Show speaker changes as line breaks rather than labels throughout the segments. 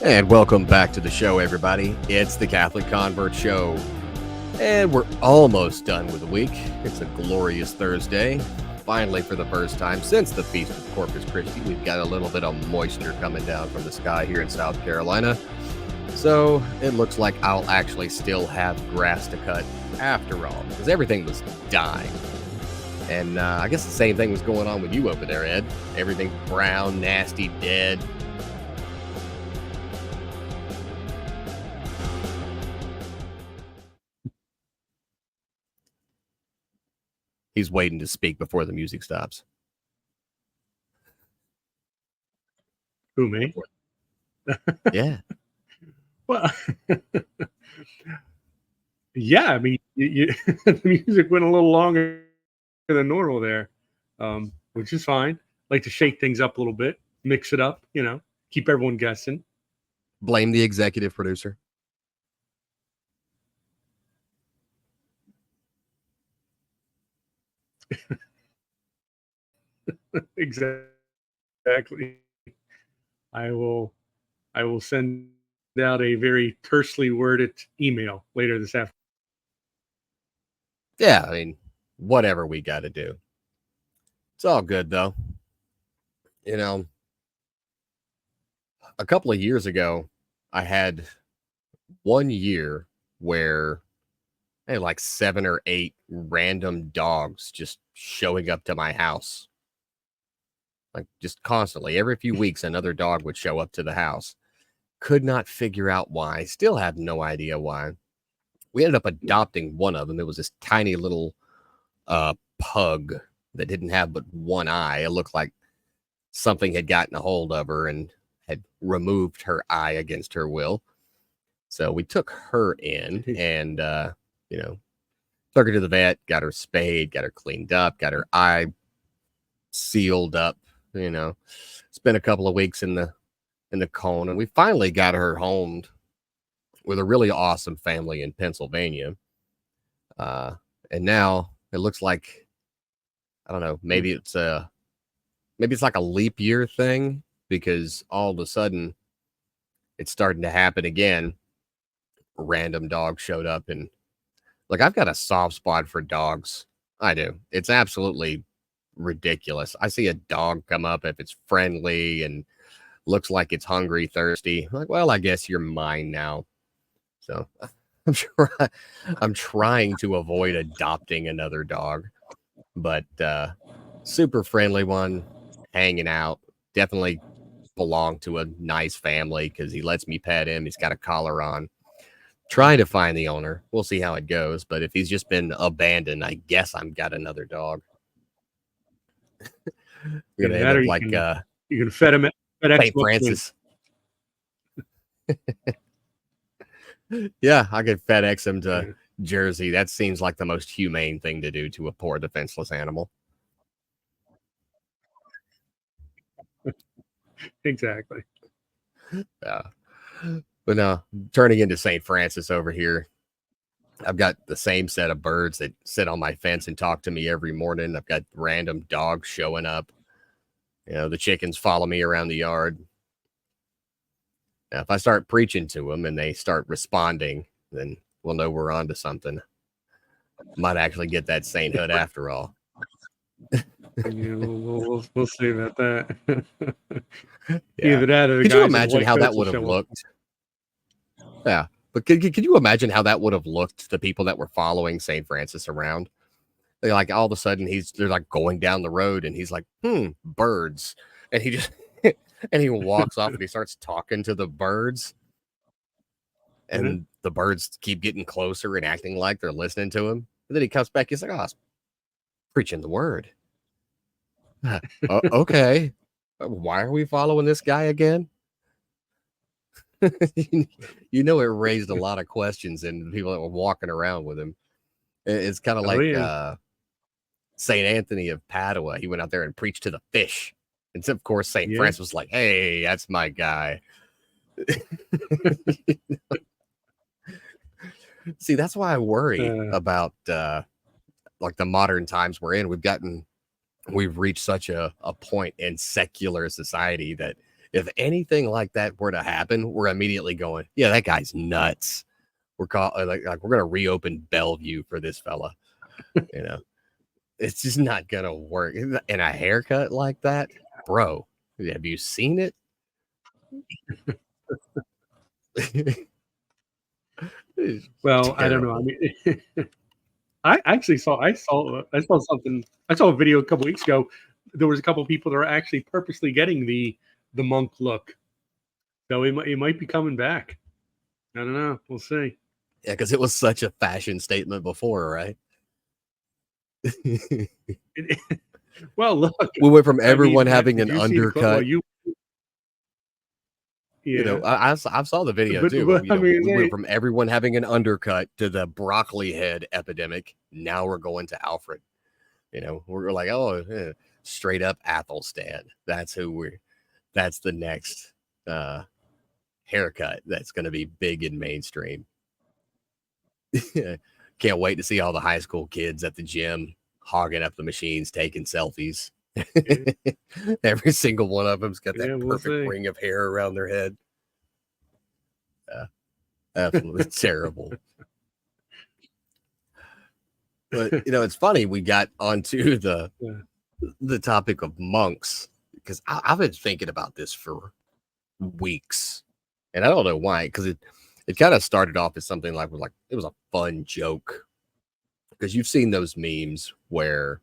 And welcome back to the show, everybody. It's the Catholic Convert Show. And we're almost done with the week. It's a glorious Thursday. Finally, for the first time since the Feast of Corpus Christi, we've got a little bit of moisture coming down from the sky here in South Carolina. So it looks like I'll actually still have grass to cut after all, because everything was dying. And I guess the same thing was going on with you over there, Ed. Everything brown, nasty, dead. He's waiting to speak before the music stops.
Who, me?
Yeah.
Well, yeah, I mean, the music went a little longer than normal there, which is fine. Like to shake things up a little bit, mix it up, keep everyone guessing.
Blame the executive producer.
Exactly. I will send out a very tersely worded email later this afternoon.
Yeah, I mean, whatever we got to do. It's all good, though. A couple of years ago, I had 1 year where I had like 7 or 8 random dogs just showing up to my house. Like just constantly. Every few weeks, another dog would show up to the house. Could not figure out why. Still have no idea why. We ended up adopting one of them. It was this tiny little pug that didn't have but one eye. It looked like something had gotten a hold of her and had removed her eye against her will. So we took her in and, took her to the vet, got her spayed, got her cleaned up, got her eye sealed up, spent a couple of weeks in the cone, and we finally got her homed with a really awesome family in Pennsylvania. And now it looks like, I don't know, maybe it's like a leap year thing, because all of a sudden it's starting to happen again. Random dog showed up, and like, I've got a soft spot for dogs. I do. It's absolutely ridiculous. I see a dog come up, if it's friendly and looks like it's hungry, thirsty, I'm like, well, I guess you're mine now. So I'm trying to avoid adopting another dog, but super friendly one, hanging out, definitely belong to a nice family because he lets me pet him. He's got a collar on. Trying to find the owner. We'll see how it goes. But if he's just been abandoned, I guess I've got another dog. You're gonna end up like
you can fed him at
St. Francis. Yeah, I could FedEx him to Jersey. That seems like the most humane thing to do to a poor defenseless animal.
Exactly.
Yeah. But now, turning into St. Francis over here, I've got the same set of birds that sit on my fence and talk to me every morning. I've got random dogs showing up. The chickens follow me around the yard. Now, if I start preaching to them and they start responding, then we'll know we're on to something. Might actually get that sainthood after all.
Yeah, we'll see about that.
Yeah.
Either that or the
could you
guys
imagine how that would have looked? Yeah, but could you imagine how that would have looked, the people that were following St. Francis around? They like, all of a sudden they're like going down the road and he's like, birds. And he just and he walks off and he starts talking to the birds. And the birds keep getting closer and acting like they're listening to him. And then he comes back, he's like, oh, preaching the word. Okay. Why are we following this guy again? It raised a lot of questions in people that were walking around with him. It's kind of like St. Anthony of Padua. He went out there and preached to the fish. And of course, St. Francis was like, hey, that's my guy. See, that's why I worry about like the modern times we're in. We've reached such a point in secular society that If anything like that were to happen, we're immediately going, yeah, that guy's nuts. We're like we're gonna reopen Bellevue for this fella. You know, it's just not gonna work. And a haircut like that, bro. Have you seen it? It's
Well, I don't know. I
terrible.
mean, I actually saw something. I saw a video a couple weeks ago. There was a couple of people that are actually purposely getting the monk look, so it might be coming back. I don't know. We'll see.
Yeah, because it was such a fashion statement before, right?
Well, look.
We went from
I mean,
everyone having
did
an
you see the clip? Well,
undercut.
you
You know,
yeah,
I saw the video
but,
too,
but
but
I mean,
we went from everyone having an undercut to the broccoli head epidemic. Now we're going to Alfred. You know, we're like, oh, straight up Athelstan. That's that's the next haircut that's going to be big and mainstream. Can't wait to see all the high school kids at the gym hogging up the machines, taking selfies.
yeah,
Every single one of them's got that
we'll
perfect
see.
ring of hair around their head. Absolutely terrible. But you know, it's funny we got onto
Yeah.
the topic of monks because I've been thinking about this for weeks, and I don't know why. Because it kind of started off as something like it was a fun joke because you've seen those memes where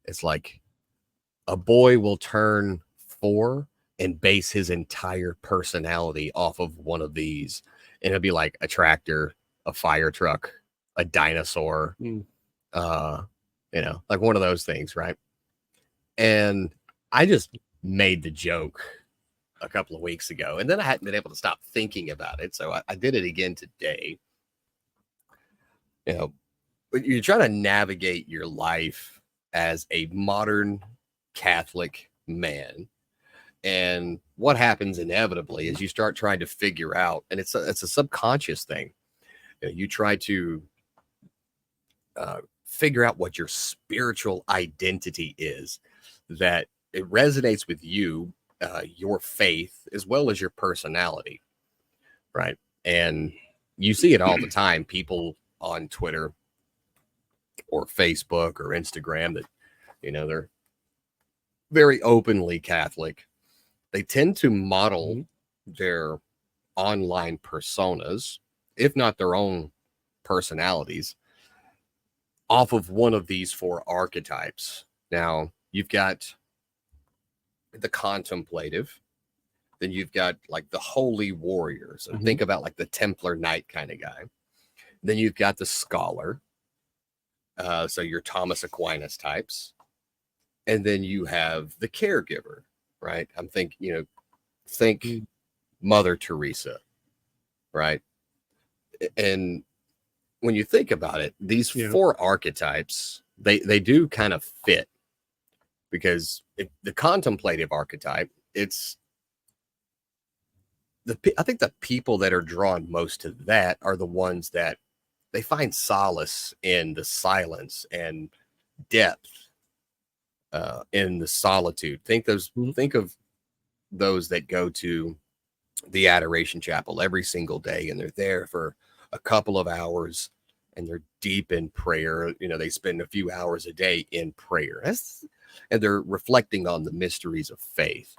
it's like a boy will turn 4 and base his entire personality off of one of these, and it'll be like a tractor, a fire truck, a dinosaur,
Mm.
you know, like one of those things, right? And I just made the joke a couple of weeks ago, and then I hadn't been able to stop thinking about it, so I did it again today. You know, but you're trying to navigate your life as a modern Catholic man, and what happens inevitably is you start trying to figure out, and it's a subconscious thing. You know, you try to figure out what your spiritual identity is, that it resonates with you, your faith, as well as your personality, right? And you see it all the time. People on Twitter or Facebook or Instagram that, you know, they're very openly Catholic. They tend to model
Mm-hmm.
their online personas, if not their own personalities, off of one of these 4 archetypes. Now, you've got the contemplative, then you've got like the holy warrior. So
Mm-hmm.
think about like the Templar Knight kind of guy. Then you've got the scholar. So your Thomas Aquinas types. And then you have the caregiver, right? Think
Mm.
Mother Teresa, right? And when you think about it, these
Yeah.
4 archetypes, they do kind of fit because the contemplative archetype, it's I think the people that are drawn most to that are the ones that they find solace in the silence and depth, in the solitude.
Mhm.
Think of those that go to the Adoration Chapel every single day, and they're there for a couple of hours, and they're deep in prayer. You know, they spend a few hours a day in prayer, and they're reflecting on the mysteries of faith.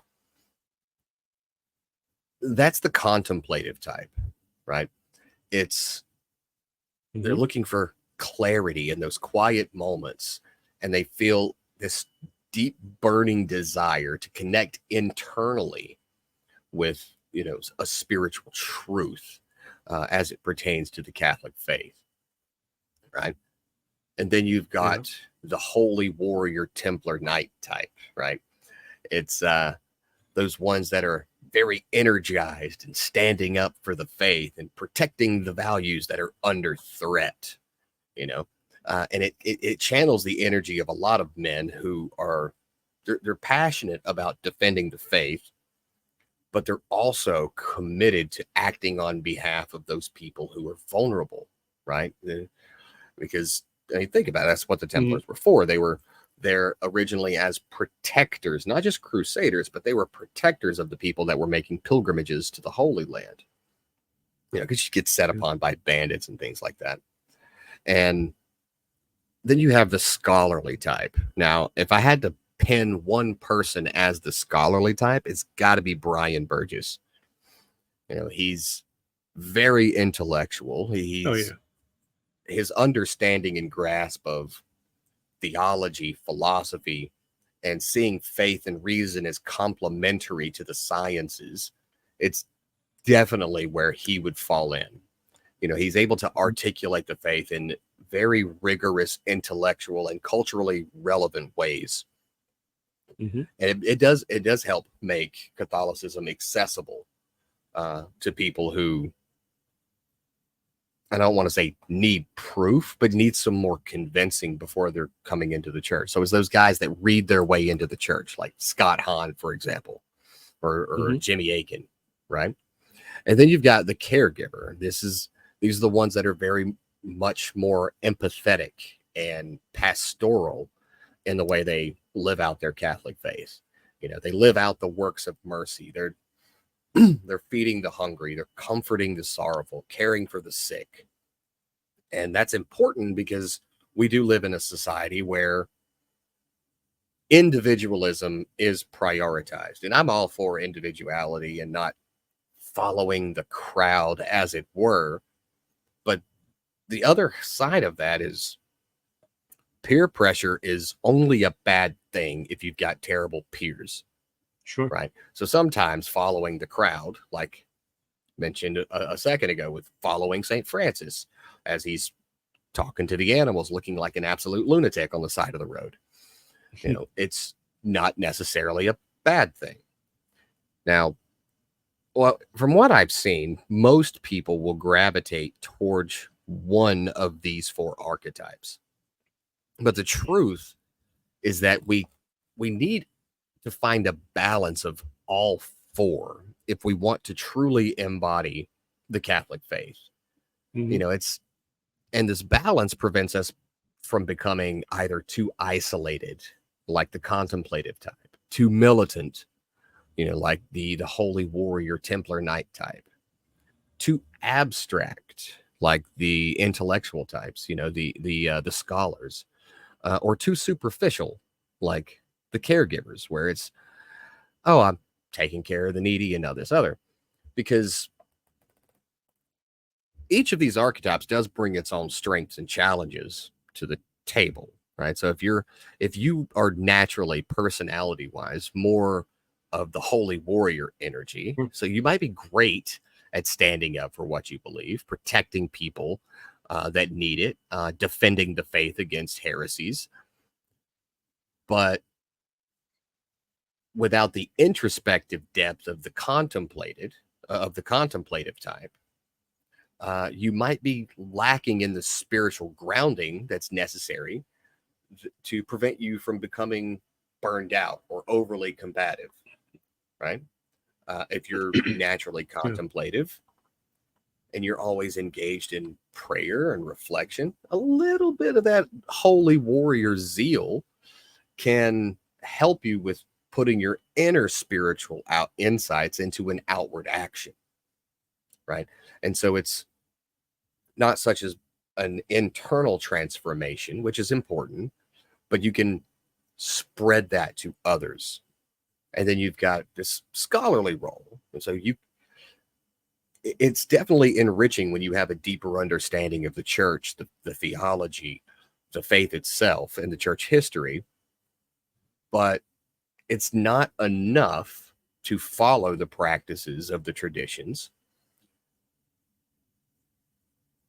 That's the contemplative type, right? It's They're
Mm-hmm.
looking for clarity in those quiet moments, and they feel this deep burning desire to connect internally with, you know, a spiritual truth, as it pertains to the Catholic faith, right? And then you've
Yeah.
got the holy warrior Templar Knight type, right? It's those ones that are very energized and standing up for the faith and protecting the values that are under threat, you know. And it channels the energy of a lot of men who are they're passionate about defending the faith, but they're also committed to acting on behalf of those people who are vulnerable, right? Because I mean, think about it, that's what the
Mm-hmm.
Templars were for. They were there originally as protectors, not just crusaders, but they were protectors of the people that were making pilgrimages to the Holy Land. You know, because you get set upon by bandits and things like that. And then you have the scholarly type. Now, if I had to pin one person as the scholarly type, it's got to be Brian Burgess. You know, he's very intellectual. His understanding and grasp of theology, philosophy, and seeing faith and reason as complementary to the sciences, it's definitely where he would fall in. You know, he's able to articulate the faith in very rigorous, intellectual, and culturally relevant ways. And it does help make Catholicism accessible to people who, I don't want to say need proof, but need some more convincing before they're coming into the church. So it's those guys that read their way into the church, like Scott Hahn, for example, or Jimmy Akin, right? And then you've got the caregiver. These are the ones that are very much more empathetic and pastoral in the way they live out their Catholic faith. You know, they live out the works of mercy. They're feeding the hungry, they're comforting the sorrowful, caring for the sick. And that's important because we do live in a society where individualism is prioritized. And I'm all for individuality and not following the crowd, as it were. But the other side of that is peer pressure is only a bad thing if you've got terrible peers.
Sure.
Right. So sometimes following the crowd, like mentioned a second ago with following St. Francis as he's talking to the animals, looking like an absolute lunatic on the side of the road. You know, it's not necessarily a bad thing. Now, well, from what I've seen, most people will gravitate towards one of these four archetypes. But the truth is that we need to find a balance of all four if we want to truly embody the Catholic faith. You know, and this balance prevents us from becoming either too isolated, like the contemplative type, too militant, you know, like the holy warrior Templar knight type, too abstract, like the intellectual types, you know, the scholars, or too superficial, like the caregivers, where it's, oh, I'm taking care of the needy and all this other. Because each of these archetypes does bring its own strengths and challenges to the table, right? So if you are naturally, personality wise, more of the holy warrior energy, so you might be great at standing up for what you believe, protecting people that need it, defending the faith against heresies. But without the introspective depth of the contemplative type, you might be lacking in the spiritual grounding that's necessary to prevent you from becoming burned out or overly combative, right? If you're naturally contemplative and you're always engaged in prayer and reflection, a little bit of that holy warrior zeal can help you with putting your inner spiritual insights into an outward action, right? And so it's not such as an internal transformation, which is important, but you can spread that to others. And then you've got this scholarly role. And so it's definitely enriching when you have a deeper understanding of the church, the theology, the faith itself, and the church history. But it's not enough to follow the practices of the traditions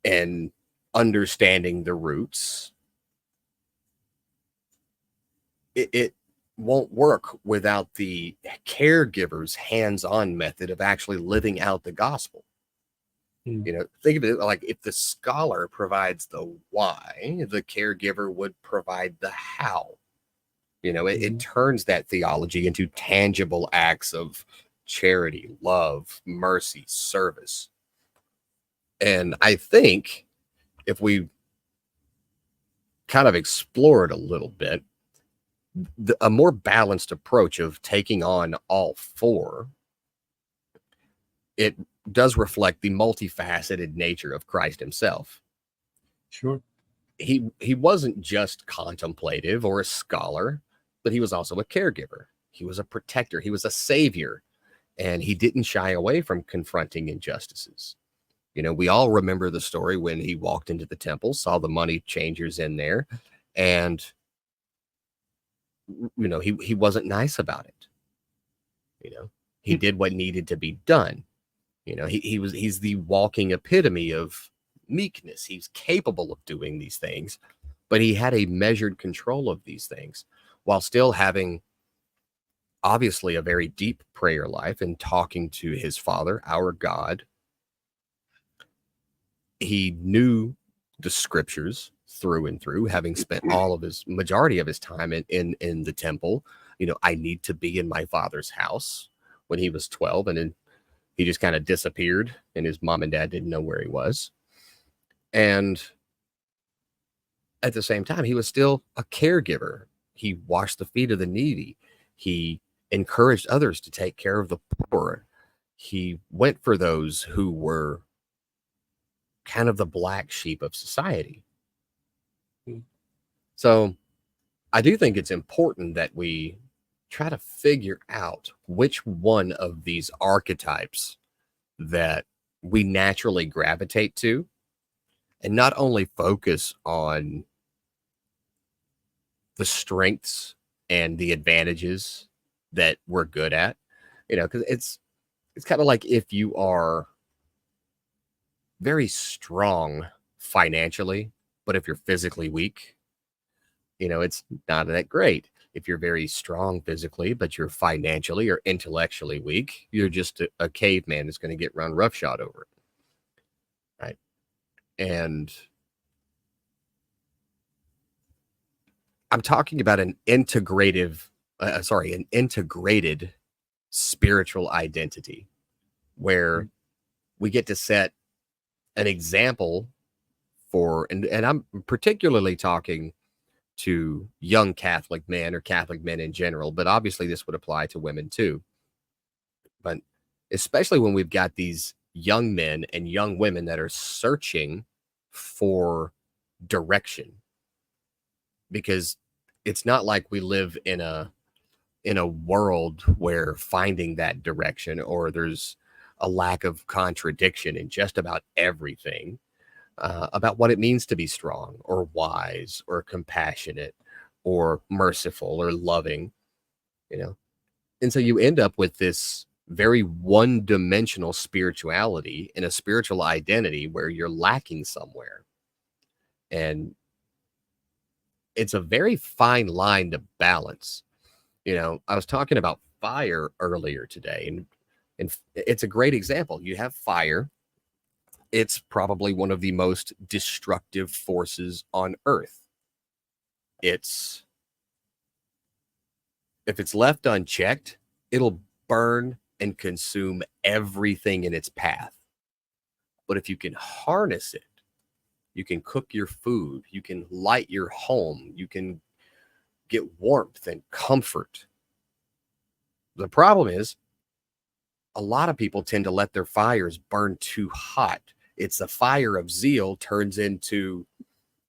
and understanding the roots. It won't work without the caregiver's hands-on method of actually living out the gospel. You know, think of it like if the scholar provides the why, the caregiver would provide the how. You know, it turns that theology into tangible acts of charity, love, mercy, service. And I think if we kind of explore it a little bit, a more balanced approach of taking on all four, it does reflect the multifaceted nature of Christ himself.
Sure.
He wasn't just contemplative or a scholar, but he was also a caregiver. He was a protector. He was a savior, and he didn't shy away from confronting injustices. We all remember the story when he walked into the temple, saw the money changers in there, and he wasn't nice about it. He did what needed to be done. He's the walking epitome of meekness. He's capable of doing these things, but he had a measured control of these things while still having obviously a very deep prayer life and talking to his Father, our God. He knew the scriptures through and through, having spent all of his majority of his time in the temple. I need to be in my Father's house when he was 12, and then he just kind of disappeared, and his mom and dad didn't know where he was. And at the same time, he was still a caregiver. He washed the feet of the needy. He encouraged others to take care of the poor. He went for those who were kind of the black sheep of society. So I do think it's important that we try to figure out which one of these archetypes that we naturally gravitate to, and not only focus on the strengths and the advantages that we're good at, because it's kind of like if you are very strong financially, but if you're physically weak, it's not that great. If you're very strong physically, but you're financially or intellectually weak, you're just a caveman that's going to get run roughshod over it. Right. And I'm talking about an integrated spiritual identity where we get to set an example for, and I'm particularly talking to young Catholic men or Catholic men in general, but obviously this would apply to women too. But especially when we've got these young men and young women that are searching for direction, because it's not like we live in a world where finding that direction, or there's a lack of contradiction in just about everything about what it means to be strong or wise or compassionate or merciful or loving, And so you end up with this very one-dimensional spirituality and a spiritual identity where you're lacking somewhere. And it's a very fine line to balance. I was talking about fire earlier today, and it's a great example. You have fire. It's probably one of the most destructive forces on Earth. If it's left unchecked, it'll burn and consume everything in its path. But if you can harness it, you can cook your food, you can light your home, you can get warmth and comfort. The problem is, a lot of people tend to let their fires burn too hot. It's a fire of zeal turns into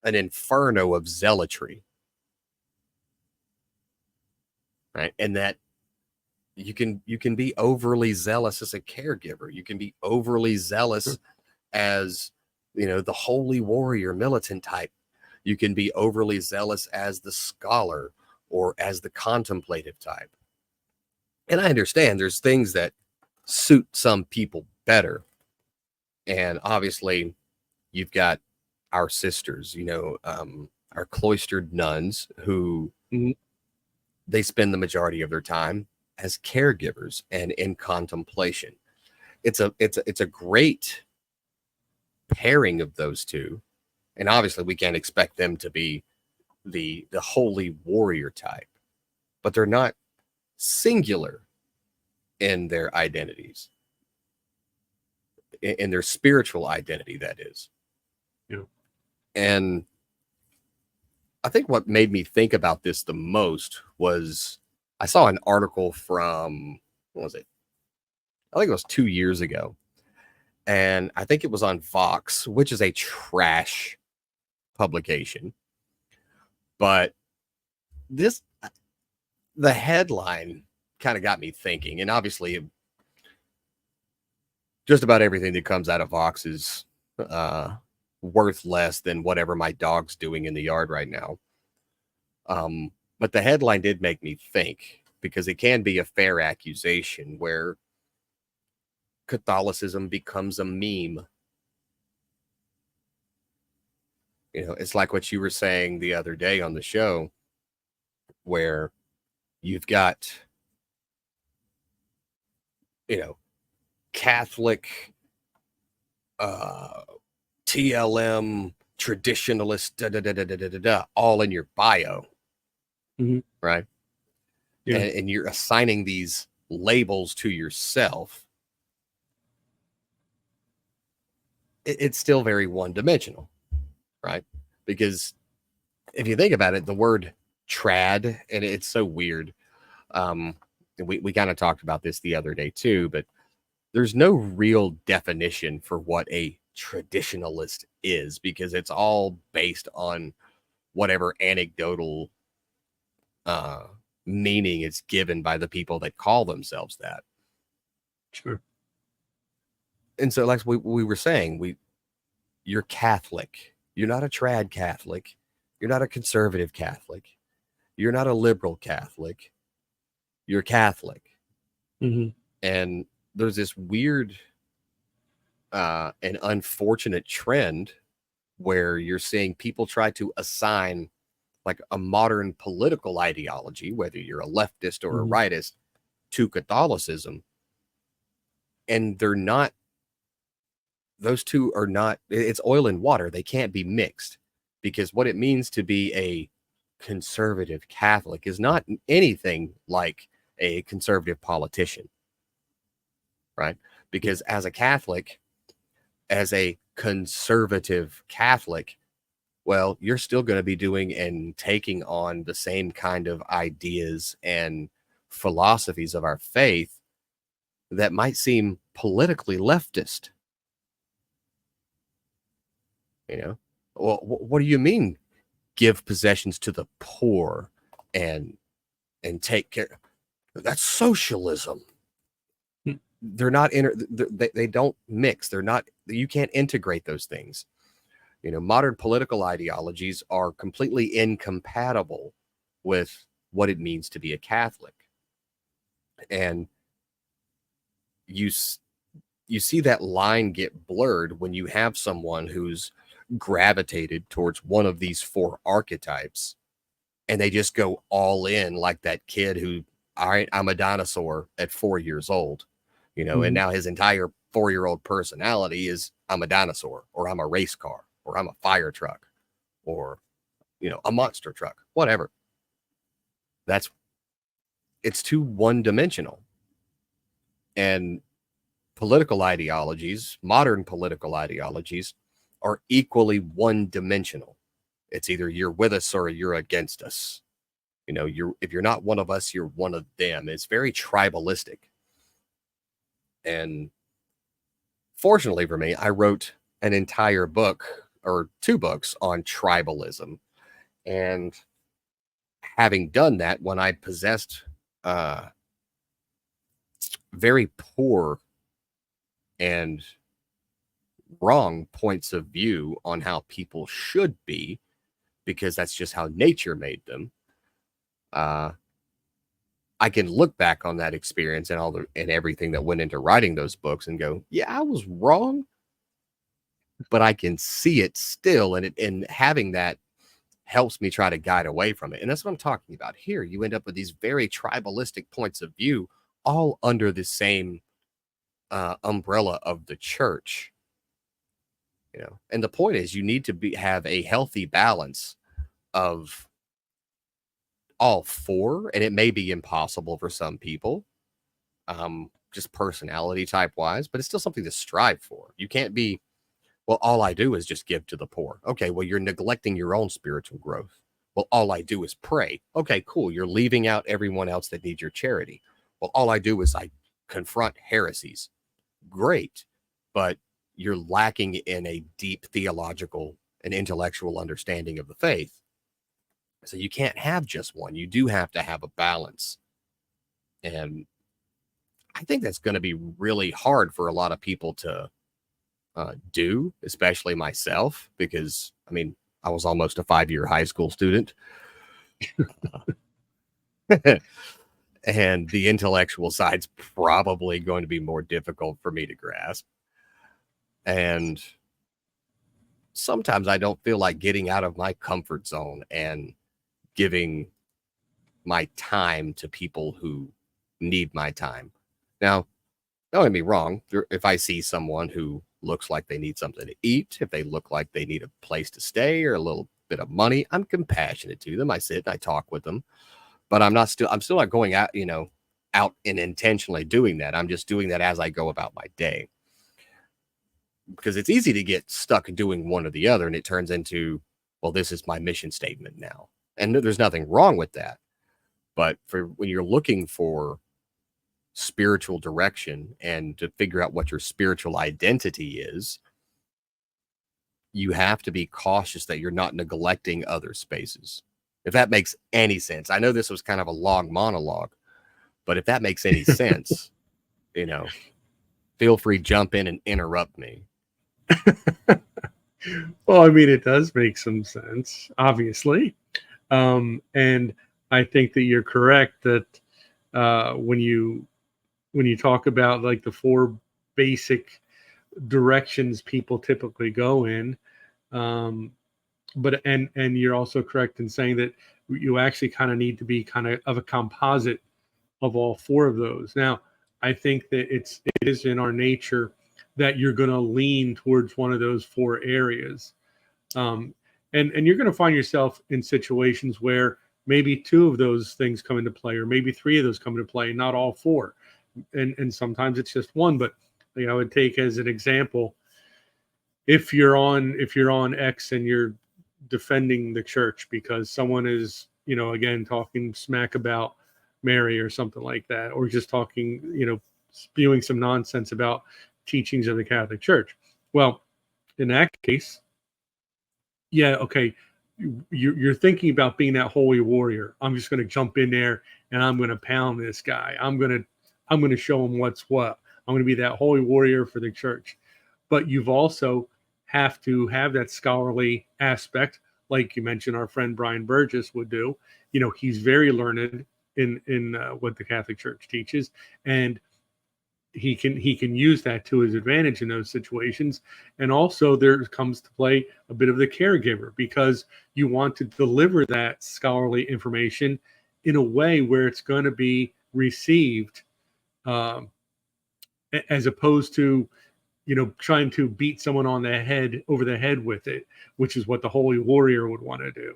an inferno of zealotry. Right? And that you can be overly zealous as a caregiver. You can be overly zealous as, the holy warrior militant type. You can be overly zealous as the scholar or as the contemplative type. And I understand there's things that suit some people better. And obviously you've got our sisters, our cloistered nuns who they spend the majority of their time as caregivers and in contemplation. It's a great pairing of those two. And obviously we can't expect them to be the holy warrior type, but they're not singular in their identities, in their spiritual identity, that is.
Yeah.
And I think what made me think about this the most was I saw an article from, what was it? I think it was 2 years ago. And I think it was on Vox, which is a trash publication. But this, the headline kind of got me thinking. And obviously, just about everything that comes out of Vox is worth less than whatever my dog's doing in the yard right now. But the headline did make me think, because it can be a fair accusation where Catholicism becomes a meme. You know, it's like what you were saying the other day on the show, where you've got, you know, Catholic, TLM, traditionalist, all in your bio, right?
Yeah.
And you're assigning these labels to yourself. It's still very one-dimensional, right? Because if you think about it, the word trad, and it's so weird. We kind of talked about this the other day too, but there's no real definition for what a traditionalist is, because it's all based on whatever anecdotal meaning is given by the people that call themselves that.
Sure.
And so, like we were saying, you're Catholic. You're not a trad Catholic. You're not a conservative Catholic. You're not a liberal Catholic. You're Catholic. And there's this weird and unfortunate trend where you're seeing people try to assign like a modern political ideology, whether you're a leftist or a rightist, to Catholicism. And they're not, those two are not, it's oil and water. They can't be mixed, because what it means to be a conservative Catholic is not anything like a conservative politician, right? Because as a Catholic, as a conservative Catholic, well, you're still going to be doing and taking on the same kind of ideas and philosophies of our faith that might seem politically leftist. You know, well, what do you mean give possessions to the poor and take care? That's socialism. They're not they don't mix. They're not, you can't integrate those things. You know, modern political ideologies are completely incompatible with what it means to be a Catholic. And you see that line get blurred when you have someone who's gravitated towards one of these four archetypes, and they just go all in, like that kid who, all right, I'm a dinosaur at 4 years old, you know, and now his entire 4-year-old personality is I'm a dinosaur, or I'm a race car, or I'm a fire truck, or, you know, a monster truck, whatever. It's too one-dimensional. And political ideologies, modern political ideologies, are equally one-dimensional. It's either you're with us or you're against us. You know, if you're not one of us, you're one of them. It's very tribalistic. And fortunately for me, I wrote an entire book, or 2 books, on tribalism. And having done that, when I possessed very poor and wrong points of view on how people should be, because that's just how nature made them, I can look back on that experience and everything that went into writing those books and go, yeah, I was wrong, but I can see it still. And having that helps me try to guide away from it. And that's what I'm talking about here. You end up with these very tribalistic points of view, all under the same umbrella of the church. You know, and the point is, you need to have a healthy balance of all four, and it may be impossible for some people, just personality type wise, but it's still something to strive for. You can't be, well, all I do is just give to the poor. Okay, well, you're neglecting your own spiritual growth. Well, all I do is pray. Okay, cool. You're leaving out everyone else that needs your charity. Well, all I do is I confront heresies. Great. But you're lacking in a deep theological and intellectual understanding of the faith. So you can't have just one. You do have to have a balance. And I think that's going to be really hard for a lot of people to do, especially myself, because I mean, I was almost a 5-year high school student. And the intellectual side's probably going to be more difficult for me to grasp. And sometimes I don't feel like getting out of my comfort zone and giving my time to people who need my time. Now, don't get me wrong. If I see someone who looks like they need something to eat, if they look like they need a place to stay or a little bit of money, I'm compassionate to them. I sit and I talk with them, but I'm still not going out, out and intentionally doing that. I'm just doing that as I go about my day, because it's easy to get stuck doing one or the other. And it turns into, well, this is my mission statement now. And there's nothing wrong with that. But for when you're looking for spiritual direction and to figure out what your spiritual identity is, you have to be cautious that you're not neglecting other spaces. If that makes any sense. I know this was kind of a long monologue, but if that makes any sense, feel free to jump in and interrupt me.
Well, I mean, it does make some sense, obviously. And I think that you're correct that when you talk about like the 4 basic directions people typically go in, but you're also correct in saying that you actually kind of need to be kind of a composite of all 4 of those. Now, I think that it is in our nature that you're going to lean towards one of those 4 areas, and you're going to find yourself in situations where maybe 2 of those things come into play, or maybe 3 of those come into play, not all 4. And sometimes it's just one. But I would take as an example, if you're on X and you're defending the church because someone is, again, talking smack about Mary or something like that, or just talking, spewing some nonsense about teachings of the Catholic Church. Well, in that case, yeah, okay, you're thinking about being that holy warrior. I'm just going to jump in there and I'm going to pound this guy. I'm going to show him what's what. I'm going to be that holy warrior for the church. But you've also have to have that scholarly aspect, like you mentioned, our friend Brian Burgess would do. He's very learned in what the Catholic Church teaches, and he can use that to his advantage in those situations. And also there comes to play a bit of the caregiver, because you want to deliver that scholarly information in a way where it's going to be received, as opposed to trying to beat someone over the head with it, which is what the holy warrior would want to do.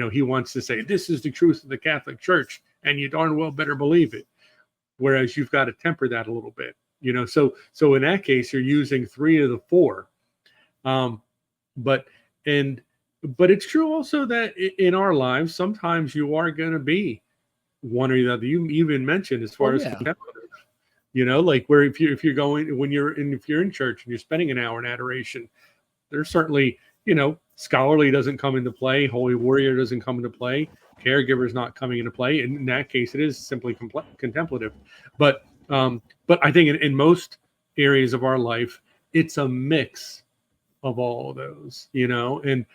He wants to say, this is the truth of the Catholic Church, and you darn well better believe it. Whereas you've got to temper that a little bit. So in that case, you're using 3 of the 4. But it's true also that in our lives, sometimes you are going to be one or the other. You even mentioned as far as contemplative, like where if you're going, if you're in church and you're spending an hour in adoration, there's certainly, scholarly doesn't come into play. Holy warrior doesn't come into play. Caregiver is not coming into play. In that case, it is simply contemplative. But I think in most areas of our life, it's a mix of all of those, and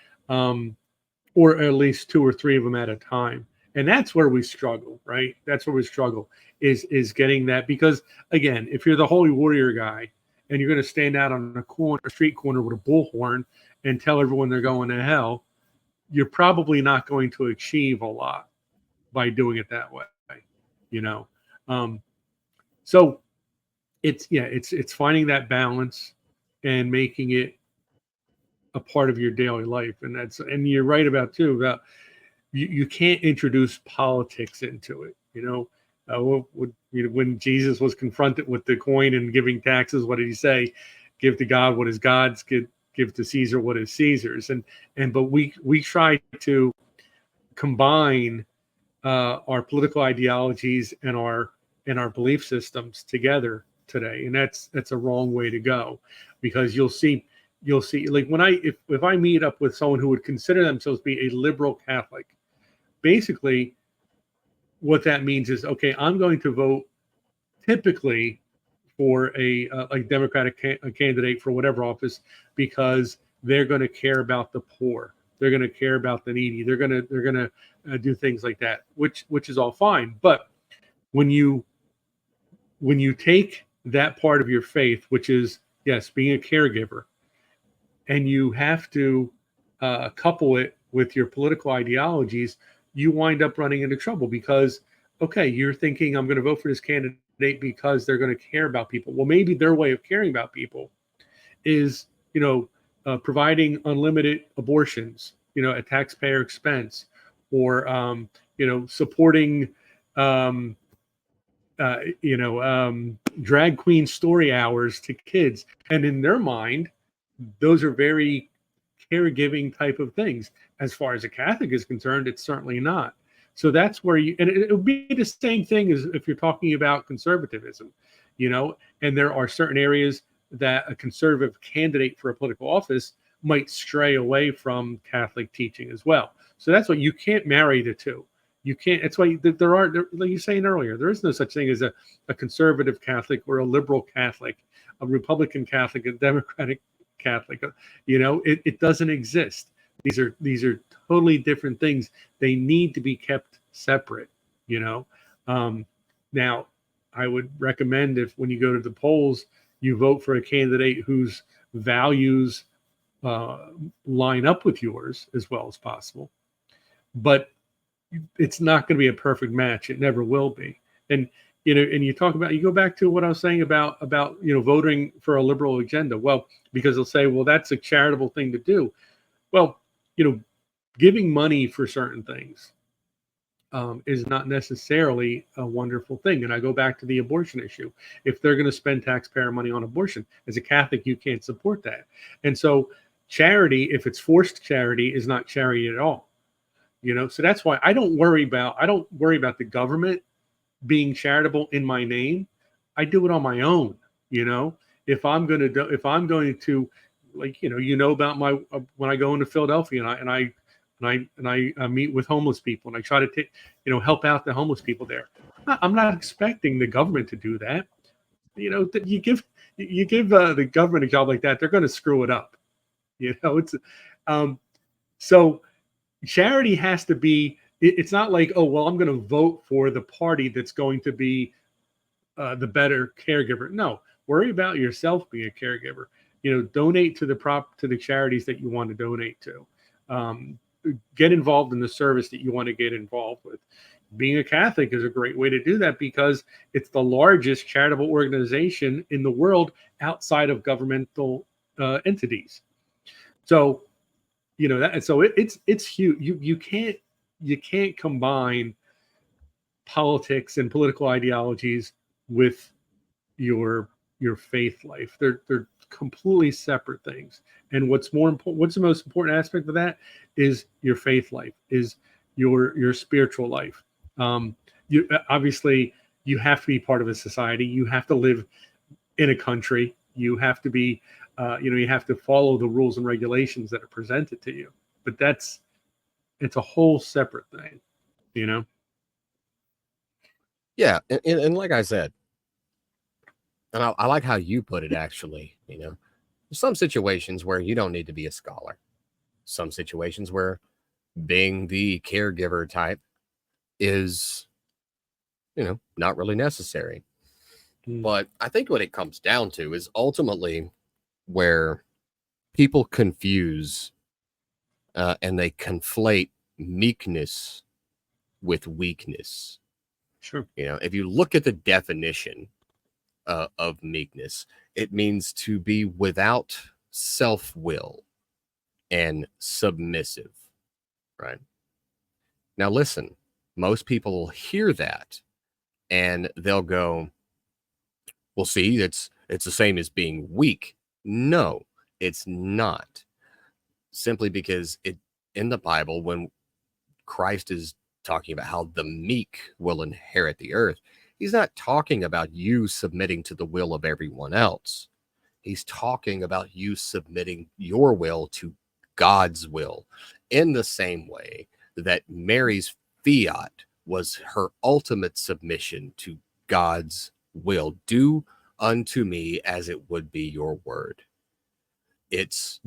or at least 2 or 3 of them at a time. And that's where we struggle, right? That's where we struggle is getting that, because again, if you're the holy warrior guy and you're going to stand out on a street corner with a bullhorn and tell everyone they're going to hell, you're probably not going to achieve a lot by doing it that way, So it's finding that balance and making it a part of your daily life. And you're right about you can't introduce politics into it. When Jesus was confronted with the coin and giving taxes, what did he say? Give to God what is God's, give to Caesar what is Caesar's. But we try to combine our political ideologies and our belief systems together today, and that's a wrong way to go, because you'll see like when if I meet up with someone who would consider themselves to be a liberal Catholic, basically what that means is, okay, I'm going to vote typically for a like Democratic candidate for whatever office, because they're going to care about the poor, they're going to care about the needy, they're going to do things like that, which is all fine. But when you take that part of your faith, which is, yes, being a caregiver, and you have to couple it with your political ideologies, you wind up running into trouble, because, okay, you're thinking, I'm going to vote for this candidate because they're going to care about people. Well, maybe their way of caring about people is, providing unlimited abortions, at taxpayer expense, or, supporting, um, drag queen story hours to kids. And in their mind, those are very caregiving type of things. As far as a Catholic is concerned, it's certainly not. So that's where and it would be the same thing as if you're talking about conservatism, and there are certain areas that a conservative candidate for a political office might stray away from Catholic teaching as well. So that's why you can't marry the two. You can't. That's why like you were saying earlier, there is no such thing as a conservative Catholic or a liberal Catholic, a Republican Catholic, a Democratic Catholic. It doesn't exist. These are totally different things. They need to be kept separate. Now, I would recommend, if when you go to the polls, you vote for a candidate whose values line up with yours as well as possible. But it's not going to be a perfect match. It never will be. And and you go back to what I was saying about voting for a liberal agenda. Well, because they'll say, well, that's a charitable thing to do. Well, giving money for certain things is not necessarily a wonderful thing. And I go back to the abortion issue. If they're going to spend taxpayer money on abortion, as a Catholic, you can't support that. And so charity, if it's forced charity, is not charity at all. So that's why I don't worry about the government being charitable in my name. I do it on my own. If I'm going to like, about my when I go into Philadelphia and I meet with homeless people, and I try to help out the homeless people there. I'm not expecting the government to do that. That you give the government a job like that, they're going to screw it up. It's so charity has to be. It's not like, oh, well, I'm going to vote for the party that's going to be the better caregiver. No, worry about yourself being a caregiver. Donate to the charities that you want to donate to. Get involved in the service that you want to get involved with. Being a Catholic is a great way to do that, because it's the largest charitable organization in the world outside of governmental entities. So, that. So it's huge. You can't combine politics and political ideologies with your faith life. They're completely separate things. And what's the most important aspect of that is your faith life, is your spiritual life. You obviously, you have to be part of a society. You have to live in a country. You have to be, you have to follow the rules and regulations that are presented to you. But it's a whole separate thing,
Yeah, and like I said, and I like how you put it, actually. There's some situations where you don't need to be a scholar. Some situations where being the caregiver type is, not really necessary. But I think what it comes down to is ultimately where people confuse and they conflate meekness with weakness.
Sure.
If you look at the definition of meekness, it means to be without self-will and submissive, right? Now, listen, most people will hear that and they'll go, well, see, it's the same as being weak. No, it's not. Simply because in the Bible, when Christ is talking about how the meek will inherit the earth, he's not talking about you submitting to the will of everyone else. He's talking about you submitting your will to God's will, in the same way that Mary's fiat was her ultimate submission to God's will. Do unto me as it would be your word. It's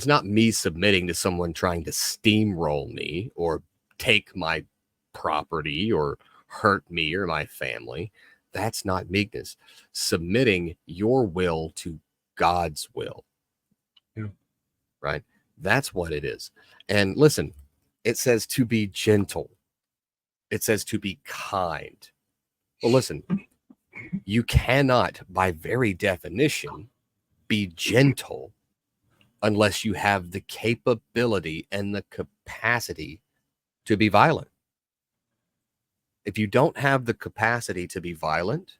not me submitting to someone trying to steamroll me or take my property or hurt me or my family. That's not meekness. Submitting your will to God's will.
Yeah.
Right? That's what it is. And listen, it says to be gentle. It says to be kind. Well, listen, you cannot, by very definition, be gentle unless you have the capability and the capacity to be violent. If you don't have the capacity to be violent,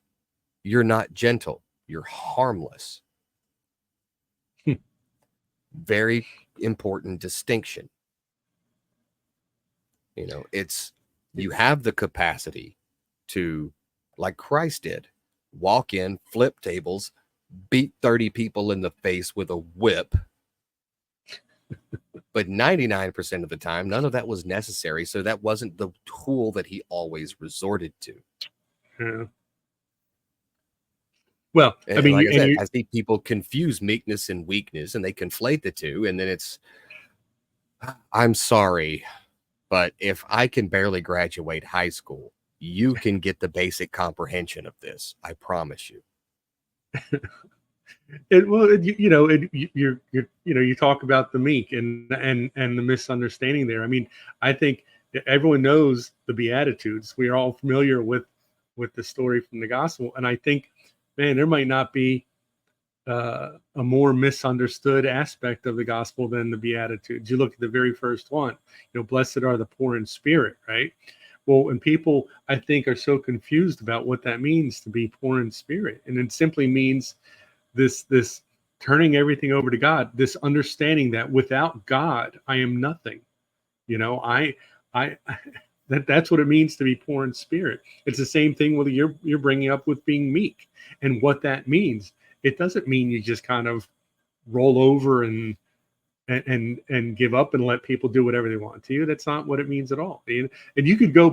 you're not gentle. You're harmless. Very important distinction. You know, it's, you have the capacity to, like Christ did, walk in, flip tables, beat 30 people in the face with a whip. But 99% of the time, none of that was necessary. So that wasn't the tool that he always resorted to.
Yeah. Well,
And,
I mean,
like I said, I see people confuse meekness and weakness, and they conflate the two. And then it's, I'm sorry, but if I can barely graduate high school, you can get the basic comprehension of this. I promise you.
You talk about the meek and the misunderstanding there. I mean, I think everyone knows the Beatitudes. We are all familiar with the story from the gospel, and I think, man, there might not be a more misunderstood aspect of the gospel than the Beatitudes. You look at the very first one, blessed are the poor in spirit, right? Well, and people, I think, are so confused about what that means to be poor in spirit, and it simply means this turning everything over to God, this understanding that without God, I am nothing. That's what it means to be poor in spirit. It's the same thing with you're bringing up with being meek and what that means. It doesn't mean you just kind of roll over and give up and let people do whatever they want to you. That's not what it means at all. And you could go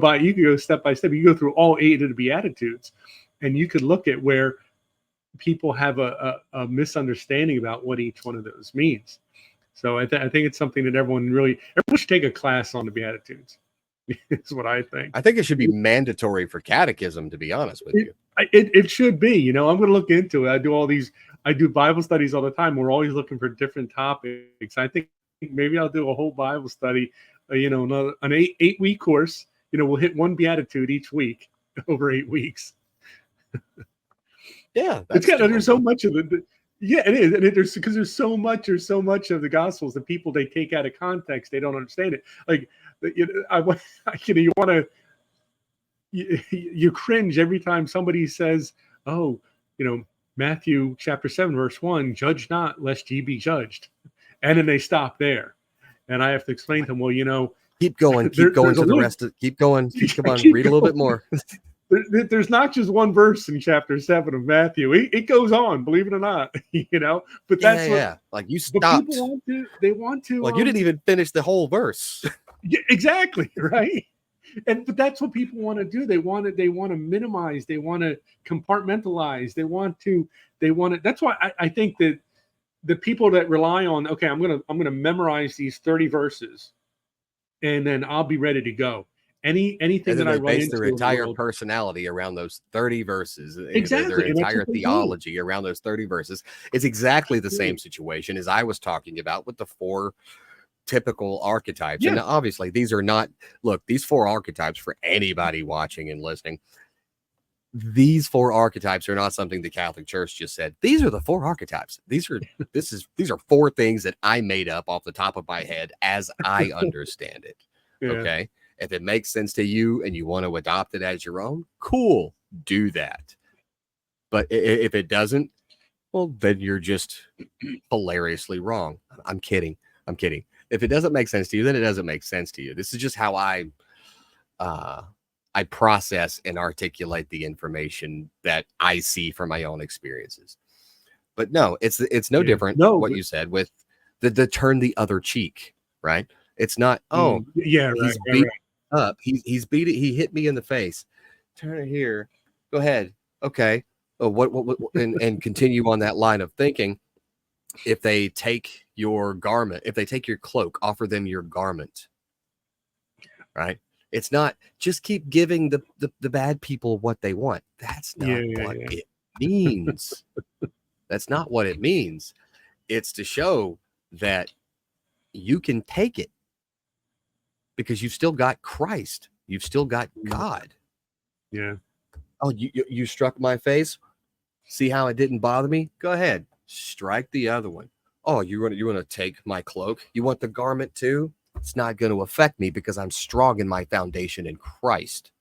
step by step. You go through all 8 of the Beatitudes, and you could look at where people have a misunderstanding about what each one of those means. So I think it's something that everyone should take a class on the Beatitudes. Is what I think.
I think it should be mandatory for catechism, to be honest with you.
It should be. I'm going to look into it. I do Bible studies all the time. We're always looking for different topics. I think maybe I'll do a whole Bible study, an 8-week course. We'll hit one Beatitude each week over 8 weeks.
Yeah,
there's so much of it. Yeah, it is, and there's so much of the Gospels that people, they take out of context. They don't understand it. Like, you cringe every time somebody says, "Oh, Matthew chapter 7 verse 1, judge not lest ye be judged," and then they stop there, and I have to explain to them, well,
keep going to the rest of, keep going, read a little bit more.
There's not just one verse in chapter 7 of Matthew. It goes on, believe it or not, but that's
like you stopped.
They want to,
like you didn't even finish the whole verse.
Yeah, exactly. Right. But that's what people want to do. They want to minimize, they want to compartmentalize, they want to, that's why I think that the people that rely on, okay, I'm going to memorize these 30 verses and then I'll be ready to go. Anything that I run
base
into
their entire personality around those 30 verses,
exactly,
their entire theology around those 30 verses. It's exactly the same situation as I was talking about with the 4 typical archetypes. Yeah. And obviously these 4 archetypes, for anybody watching and listening, these 4 archetypes are not something the Catholic Church just said. These are the 4 archetypes. These are 4 things that I made up off the top of my head as I understand it. Yeah. Okay. If it makes sense to you and you want to adopt it as your own, cool, do that. But if it doesn't, well, then you're just hilariously wrong. I'm kidding. If it doesn't make sense to you, then it doesn't make sense to you. This is just how I process and articulate the information that I see from my own experiences. But no, it's no different.
No,
what
but,
you said with the turn the other cheek, right? It's not, oh,
yeah, right,
he's
right,
beat
right.
up. He's beat it. He hit me in the face. Turn it here. Go ahead. Okay. Oh, what and continue on that line of thinking. If they take your garment, if they take your cloak, offer them your garment. Right? It's not just keep giving the bad people what they want. That's not what it means. That's not what it means. It's to show that you can take it because you've still got Christ. You've still got God.
Yeah.
Oh, you struck my face. See how it didn't bother me? Go ahead. Strike the other one. Oh, you want to take my cloak? You want the garment too? It's not going to affect me because I'm strong in my foundation in Christ.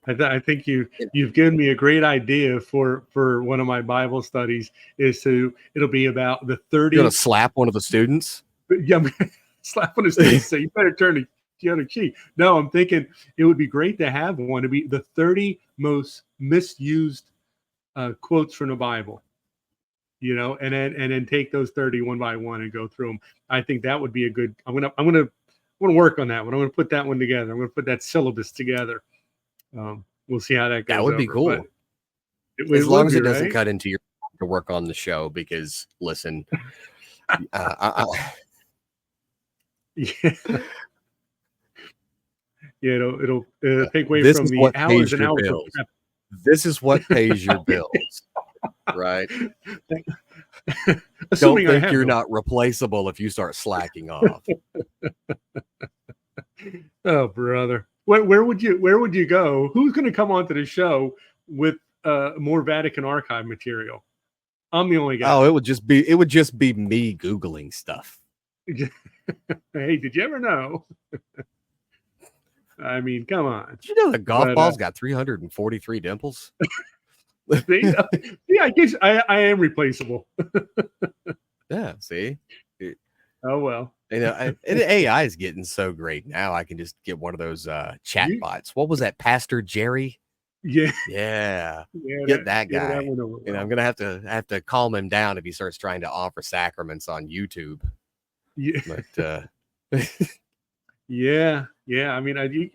I think you've given me a great idea for one of my Bible studies. It'll be about the 30.
You're going to slap one of the students?
Yeah, slap on his face. So you better turn the other cheek. No, I'm thinking it would be great to have one to be the 30 most misused quotes from the Bible. You know, and then take those 30 one by one and go through them. I think that would be a good. I'm gonna work on that one. I'm gonna put that one together. I'm gonna put that syllabus together. We'll see how that goes.
That would be cool. As long as it doesn't cut into your to work on the show, because listen,
yeah, it'll take away from the hours and hours of prep.
This is what pays your bills, right? Don't think you're not replaceable if you start slacking off.
Oh, brother. Where would you go? Who's going to come onto the show with more Vatican archive material? I'm the only guy.
Oh, it would just be me Googling stuff.
Hey, did you ever know? I mean, come on.
Did you know the golf ball's got 343 dimples?
Yeah, I guess I am replaceable.
Yeah, see?
Oh, well.
And AI is getting so great now. I can just get one of those chat bots. What was that, Pastor Jerry? Yeah. Get that guy. And I'm gonna have to calm him down if he starts trying to offer sacraments on YouTube.
Yeah.
But
yeah. I mean,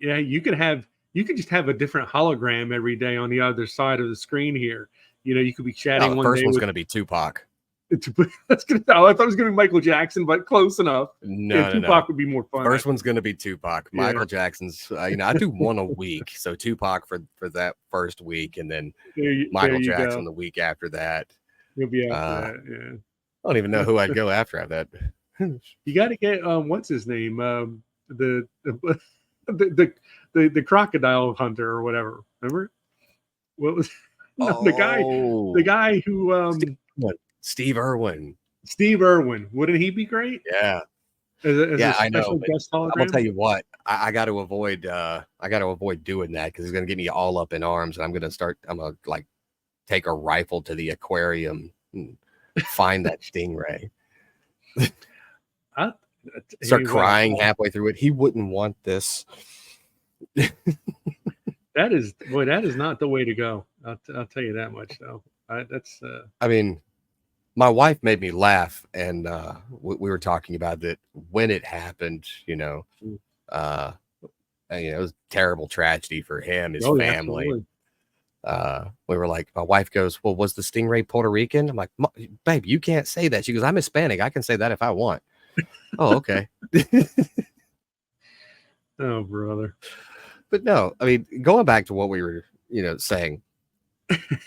you could just have a different hologram every day on the other side of the screen here. You know, you could be chatting.
The first one's going to be Tupac.
I thought it was going to be Michael Jackson, but close enough.
No,
Tupac would be more fun.
First one's going to be Tupac. Michael Jackson's, I do one a week. So Tupac for that first week, and then Michael Jackson the week after that.
You'll be after that, yeah.
I don't even know who I'd go after that.
You got to get what's his name? The crocodile hunter or whatever. Remember? What was the guy who
Steve Irwin.
Steve Irwin. Wouldn't he be great?
Yeah.
As
I know. I'm gonna tell you what, I got to avoid doing that because it's gonna get me all up in arms, and I'm gonna like take a rifle to the aquarium and find that stingray. Start crying halfway through it. He wouldn't want this.
That is not the way to go. I'll tell you that much, though.
I mean, my wife made me laugh, and we were talking about that when it happened. It was a terrible tragedy for him, his family. We were like, my wife goes, "Well, was the stingray Puerto Rican?" I'm like, "Babe, you can't say that." She goes, "I'm Hispanic. I can say that if I want." Oh, okay.
Oh, brother.
But no, I mean, going back to what we were, saying.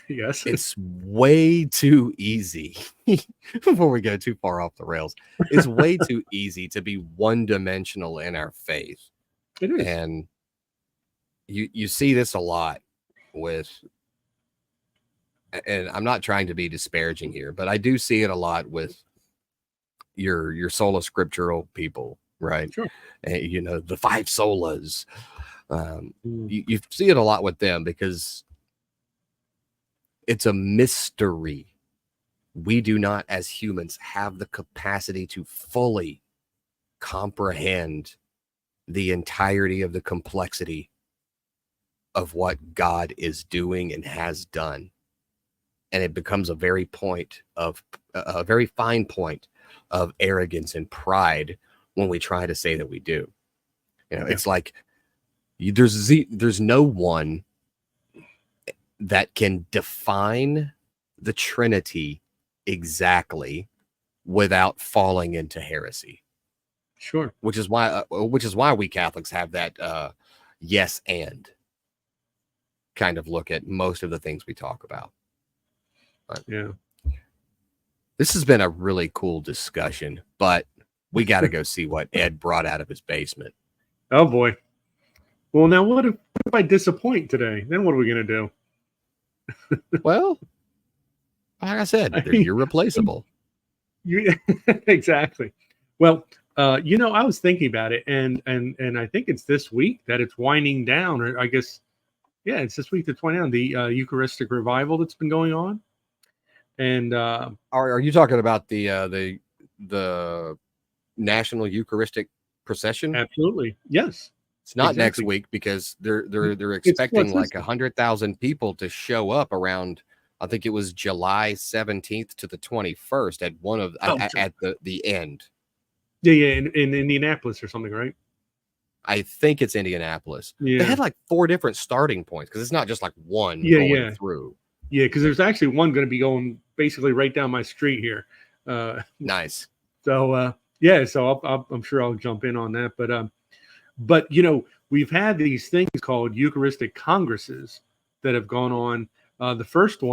Yes,
it's way too easy. Before we go too far off the rails, it's way too easy to be one-dimensional in our faith.
It is,
and you see this a lot with. And I'm not trying to be disparaging here, but I do see it a lot with your sola scriptural people, right?
Sure.
And, the five solas. You see it a lot with them because it's a mystery. we do not, as humans, have the capacity to fully comprehend the entirety of the complexity of what God is doing and has done. And it becomes a very fine point of arrogance and pride when we try to say that we do. It's like there's no one that can define the Trinity exactly without falling into heresy.
Sure.
Which is why we Catholics have that yes and kind of look at most of the things we talk about. But
yeah,
this has been a really cool discussion, but we got to go see what Ed brought out of his basement.
Oh boy. Well, now what if I disappoint today? Then what are we gonna do?
Well, like I said, they're irreplaceable.
Exactly. Well, I was thinking about it, and I think it's this week that it's winding down, or I guess, yeah, it's this week that's winding down, the Eucharistic revival that's been going on. And
are you talking about the National Eucharistic Procession?
Absolutely, yes.
It's not next week because they're expecting like 100,000 people to show up around. I think it was July 17th to the 21st at one of at the end.
Yeah, in Indianapolis or something, right?
I think it's Indianapolis.
Yeah.
They had like 4 different starting points because it's not just like one going through.
Yeah, because there's actually one going to be going basically right down my street here.
Nice.
So so I'm sure I'll jump in on that. But we've had these things called Eucharistic Congresses that have gone on. The first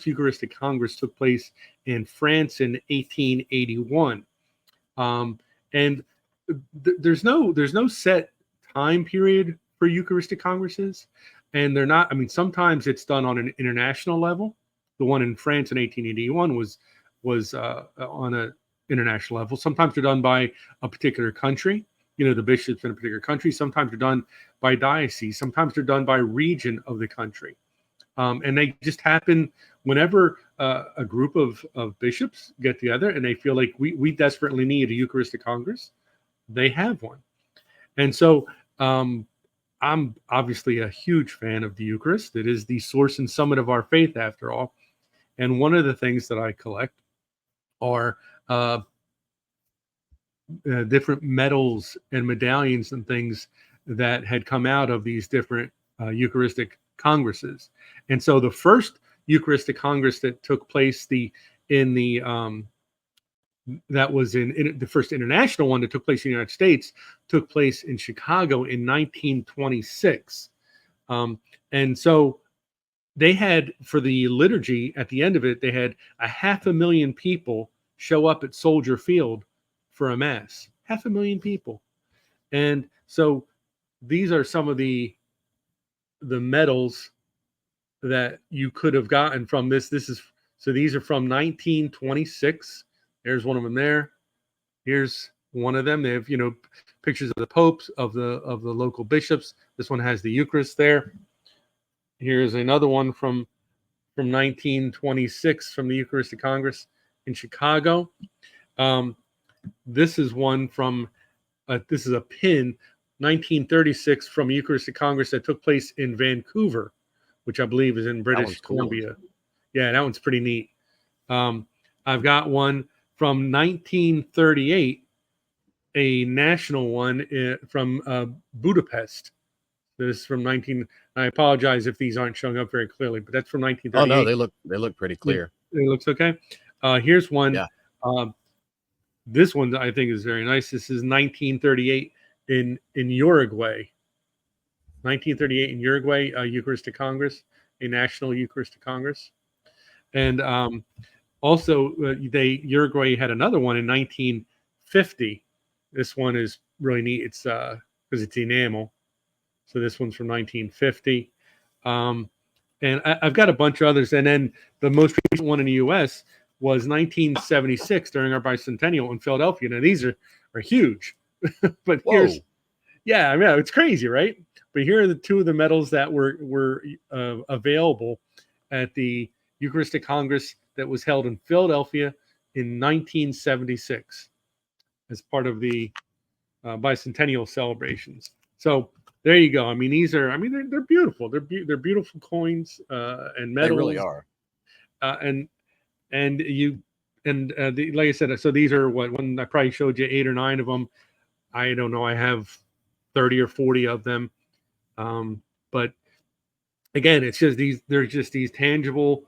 Eucharistic Congress took place in France in 1881. And there's no set time period for Eucharistic Congresses. And they're not, I mean, sometimes it's done on an international level. The one in France in 1881 was on an international level. Sometimes they're done by a particular country, the bishops in a particular country. Sometimes they're done by diocese. Sometimes they're done by region of the country. And they just happen whenever a group of bishops get together and they feel like we desperately need a Eucharistic Congress, they have one. And so I'm obviously a huge fan of the Eucharist. It is the source and summit of our faith, after all. And one of the things that I collect are different medals and medallions and things that had come out of these different Eucharistic Congresses. And so the first Eucharistic Congress that took place, the first international one that took place in the United States, took place in Chicago in 1926. And so they had, for the liturgy at the end of it, they had 500,000 people show up at Soldier Field for a mass. 500,000 people. And so these are some of the medals that you could have gotten from this. So these are from 1926. There's one of them there. Here's one of them. They have, pictures of the popes, of the local bishops. This one has the Eucharist there. Here's another one from 1926 from the Eucharistic Congress in Chicago. This is one from, this is a pin, 1936 from Eucharistic Congress that took place in Vancouver, which I believe is in British Columbia. Cool. Yeah, that one's pretty neat. I've got one from 1938, a national one from Budapest. This is from I apologize if these aren't showing up very clearly, but that's from 1938.
Oh no, they look pretty clear.
It looks okay. Here's one.
Yeah.
This one I think is very nice. This is 1938 in Uruguay. 1938 in Uruguay, Eucharistic Congress, a national Eucharistic Congress. And also, Uruguay had another one in 1950. This one is really neat. It's because it's enamel. So this one's from 1950. And I've got a bunch of others. And then the most recent one in the U.S. was 1976 during our bicentennial in Philadelphia. Now, these are huge. But here's, I mean, it's crazy, right? But here are the two of the medals that were available at the Eucharistic Congress that was held in Philadelphia in 1976 as part of the bicentennial celebrations. So there you go. I mean, they're beautiful. They're beautiful coins and
They really
medals,
are.
and you and like I said, so these are when I probably showed you 8 or 9 of them. I don't know. I have 30 or 40 of them, but again, it's just they're just these tangible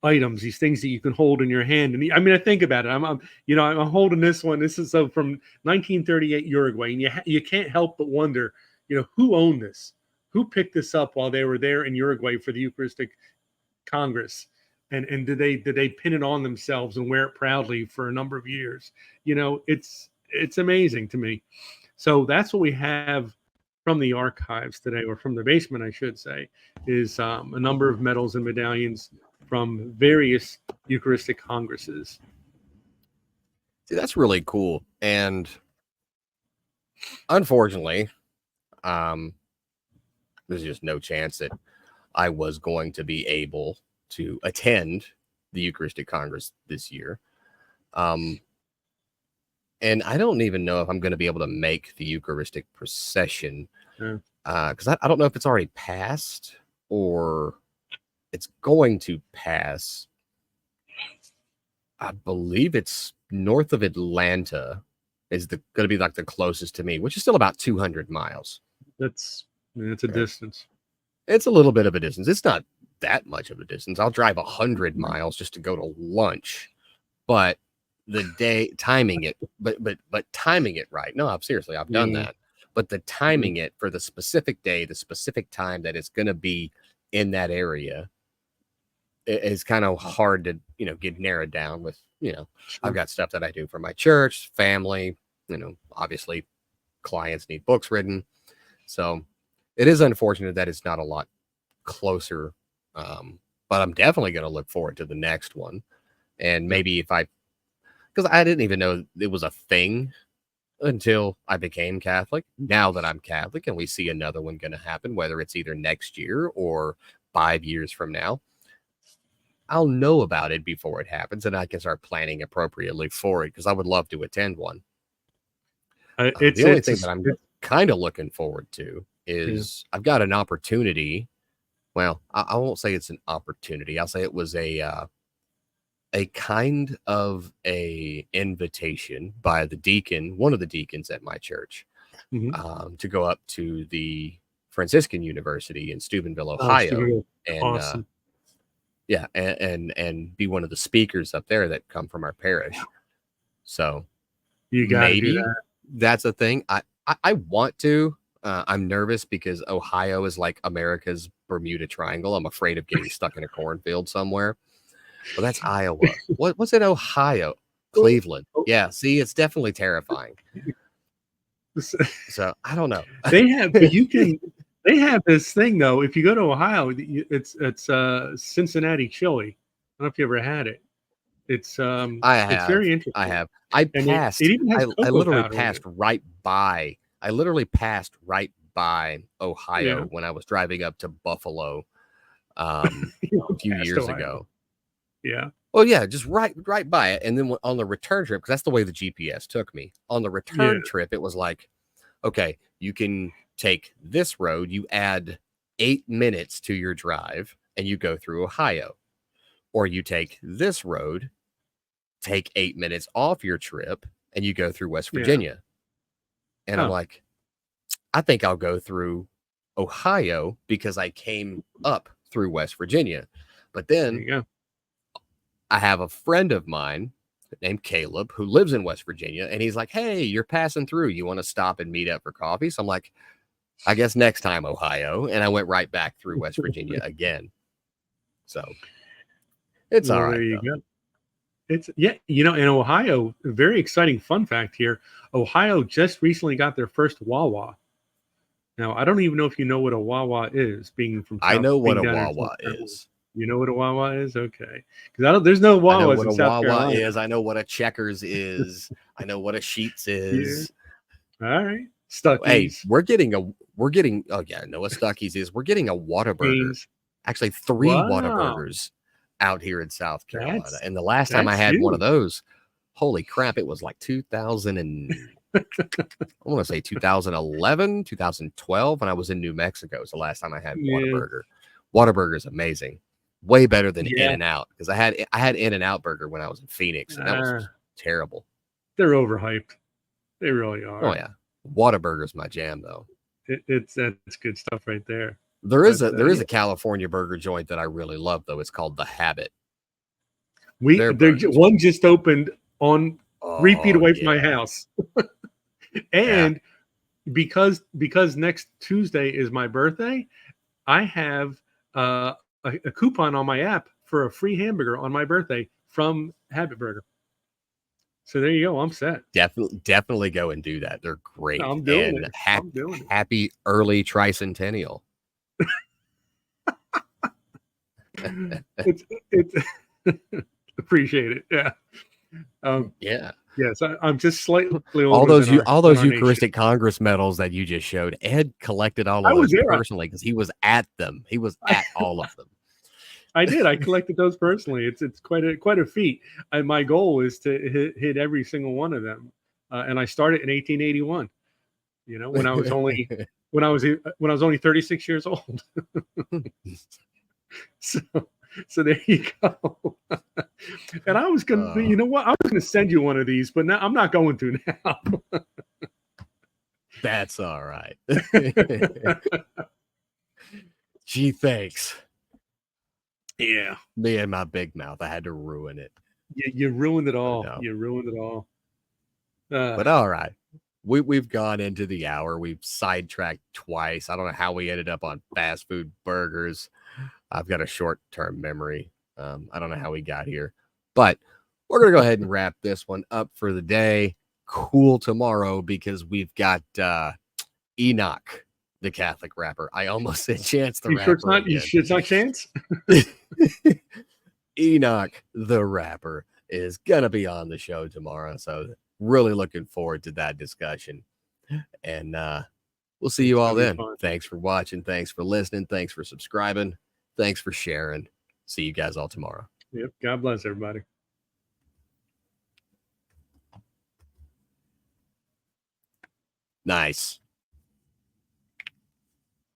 items, these things that you can hold in your hand. And I mean, I think about it. I'm holding this one. This is from 1938 Uruguay, and you can't help but wonder, who owned this, who picked this up while they were there in Uruguay for the Eucharistic Congress, and did they pin it on themselves and wear it proudly for a number of years? It's amazing to me. So that's what we have from the archives today, or from the basement, I should say, is a number of medals and medallions from various Eucharistic Congresses.
See, that's really cool. And unfortunately, there's just no chance that I was going to be able to attend the Eucharistic Congress this year. And I don't even know if I'm going to be able to make the Eucharistic procession, because I don't know if it's already passed or it's going to pass. I believe it's north of Atlanta is going to be like the closest to me, which is still about 200 miles.
It's a distance.
It's a little bit of a distance. It's not that much of a distance. I'll drive 100 miles just to go to lunch, but timing it right. No, seriously, I've done that. But the timing it for the specific day, the specific time that it's going to be in that area is kind of hard to, get narrowed down with,
Sure.
I've got stuff that I do for my church, family, obviously clients need books written. So it is unfortunate that it's not a lot closer. But I'm definitely going to look forward to the next one. And maybe because I didn't even know it was a thing until I became Catholic. Now that I'm Catholic and we see another one going to happen, whether it's either next year or 5 years from now, I'll know about it before it happens, and I can start planning appropriately for it, because I would love to attend one. The only thing that I'm kind of looking forward to is I've got an opportunity. Well, I won't say it's an opportunity. I'll say it was a kind of a invitation by one of the deacons at my church, to go up to the Franciscan University in Steubenville, Ohio, and
awesome.
And be one of the speakers up there that come from our parish. So
you got to do that.
That's a thing. I want to. I'm nervous because Ohio is like America's Bermuda Triangle. I'm afraid of getting stuck in a cornfield somewhere. Well, that's Iowa. What's in Ohio? Cleveland. Yeah, see, it's definitely terrifying. So I don't know.
They have this thing though. If you go to Ohio, it's Cincinnati chili. I don't know if you ever had it. It's very interesting.
I have. I passed. It even has I literally passed right by. I literally passed right by Ohio when I was driving up to Buffalo a few years ago.
Yeah.
Well, yeah, just right by it. And then on the return trip, because that's the way the GPS took me. On the return trip, it was like, okay, you can take this road, you add 8 minutes to your drive, and you go through Ohio. Or you take this road, take 8 minutes off your trip, and you go through West Virginia. And I'm like, I think I'll go through Ohio because I came up through West Virginia. But then I have a friend of mine named Caleb who lives in West Virginia, and he's like, hey, you're passing through. You want to stop and meet up for coffee? So I'm like, I guess next time, Ohio. And I went right back through West Virginia again. So it's all right.
There you go. It's in Ohio, a very exciting fun fact here. Ohio just recently got their first Wawa. Now, I don't even know if you know what a Wawa is, being from South.
I know what a Wawa is.
You know what a Wawa is? Okay. Because there's no Wawas. I know what a Wawa
is. I know what a Checkers is. I know what a Sheetz is.
Yeah. All right. Stuckey's.
Hey, we're getting I know what Stuckey's is. We're getting a Whataburger. Actually, 3 Whataburgers out here in South Carolina.
That's
And the last time I had one of
huge.
those, holy crap, it was like 2000 and I want to say 2011, 2012, when I was in New Mexico. Was the last time I had
Yeah.
Whataburger. Whataburger is amazing. Way better than
Yeah.
In-N-Out, because I had In-N-Out burger when I was in Phoenix, and that was terrible.
They're overhyped. They really are.
Oh yeah. Whataburger's my jam though.
That's good stuff right there.
There is a California burger joint that I really love though. It's called The Habit.
One just opened on 3 feet away from my house. And because next Tuesday is my birthday, I have a coupon on my app for a free hamburger on my birthday from Habit Burger. So there you go. I'm set.
Definitely go and do that. They're great.
I'm doing it.
Happy early tricentennial.
It's appreciate it. Yeah.
Yeah.
Yes, I'm just slightly
all those Eucharistic Congress medals that you just showed. Ed collected all of those personally because he was at them. He was at all of them.
I did. I collected those personally. It's quite a feat. And my goal is to hit every single one of them. And I started in 1881. You know, when I was only 36 years old. So there you go. And I was gonna, you know what? I was gonna send you one of these, but now I'm not going to now.
That's all right. Gee, thanks.
Yeah.
Me and my big mouth. I had to ruin it.
You ruined it all. No. You ruined it all.
But all right. We've gone into the hour. We've sidetracked twice. I don't know how we ended up on fast food burgers. I've got a short-term memory. I don't know how we got here. But we're going to go ahead and wrap this one up for the day. Cool tomorrow because we've got Enoch, the Catholic rapper. I almost said Chance the Rapper.
It's not Chance?
Enoch, the rapper, is going to be on the show tomorrow. So really looking forward to that discussion. And we'll see you all then. Thanks for watching. Thanks for listening. Thanks for subscribing. Thanks for sharing. See you guys all tomorrow.
Yep. God bless everybody.
Nice.